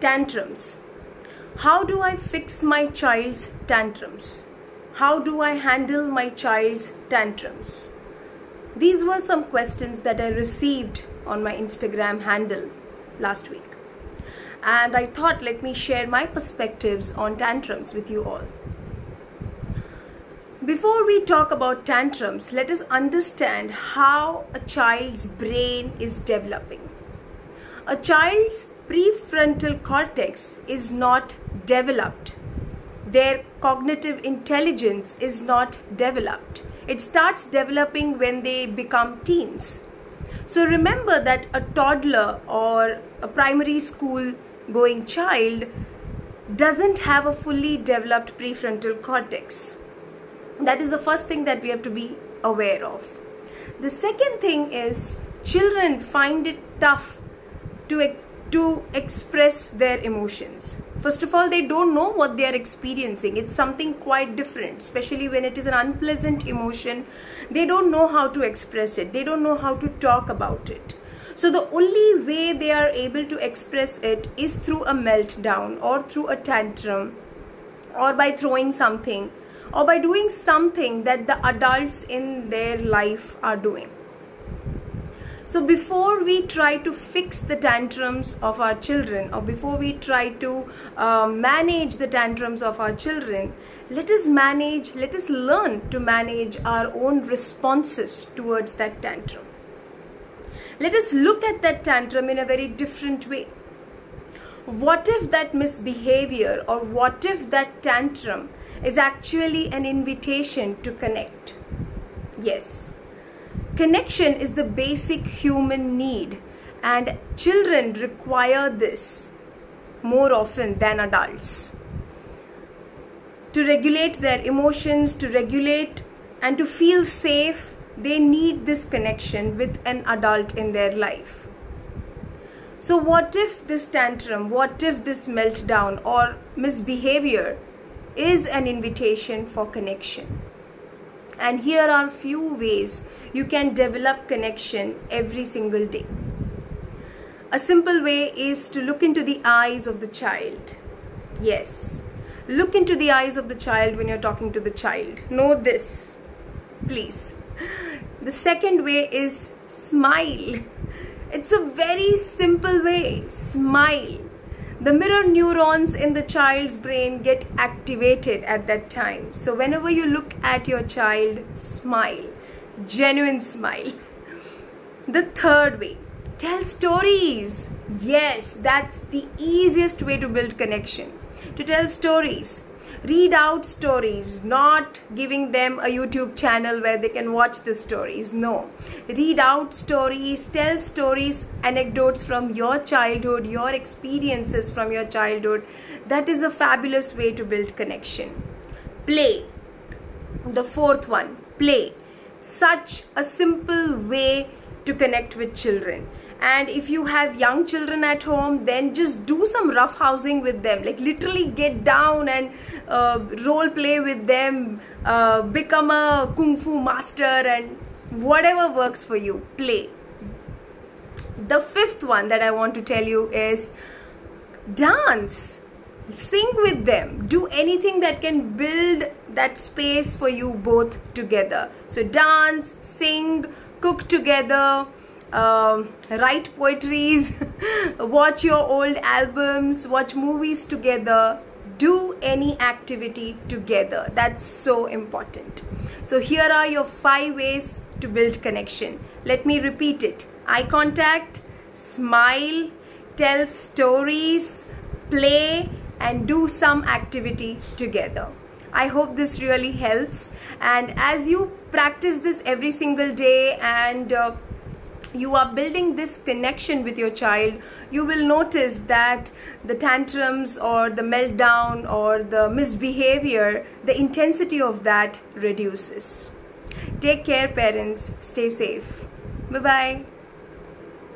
Tantrums. How do I fix my child's tantrums? How do I handle my child's tantrums? These were some questions that I received on my Instagram handle last week. And I thought, let me share my perspectives on tantrums with you all. Before we talk about tantrums, let us understand how a child's brain is developing. A child's prefrontal cortex is not developed. Their cognitive intelligence is not developed. It starts developing when they become teens. So remember that a toddler or a primary school going child doesn't have a fully developed prefrontal cortex. That is the first thing that we have to be aware of. The second thing is children find it tough to express their emotions. First of all, they don't know what they are experiencing. It's something quite different, especially when it is an unpleasant emotion. They don't know how to express it. They don't know how to talk about it. So the only way they are able to express it is through a meltdown or through a tantrum or by throwing something or by doing something that the adults in their life are doing. So before we try to fix the tantrums of our children, or before we try to manage the tantrums of our children, let us learn to manage our own responses towards that tantrum. Let us look at that tantrum in a very different way. What if that misbehavior or what if that tantrum is actually an invitation to connect? Yes. Connection is the basic human need, and children require this more often than adults. To regulate their emotions, to regulate and to feel safe, they need this connection with an adult in their life. So what if this tantrum, what if this meltdown or misbehavior is an invitation for connection? And here are few ways you can develop connection every single day. A simple way is to look into the eyes of the child. Yes, look into the eyes of the child when you're talking to the child. Know this, please. The second way is smile. It's a very simple way. Smile. The mirror neurons in the child's brain get activated at that time. So whenever you look at your child, smile. Genuine smile. The third way, tell stories. Yes, that's the easiest way to build connection. To tell stories. Read out stories, not giving them a YouTube channel where they can watch the stories. No. Read out stories, tell stories, anecdotes from your childhood, your experiences from your childhood. That is a fabulous way to build connection. Play. The fourth one, play. Such a simple way to connect with children. And if you have young children at home, then just do some rough housing with them. Like literally get down and role play with them, become a kung fu master, and whatever works for you, play. The fifth one that I want to tell you is dance. Sing with them. Do anything that can build that space for you both together. So dance, sing, cook together, write poetries, watch your old albums, watch movies together, do any activity together. That's so important. So here are your 5 ways to build connection. Let me repeat it. Eye contact, smile, tell stories, play, and do some activity together. I hope this really helps, and as you practice this every single day and you are building this connection with your child, you will notice that the tantrums or the meltdown or the misbehavior, the intensity of that reduces. Take care, parents. Stay safe. Bye-bye.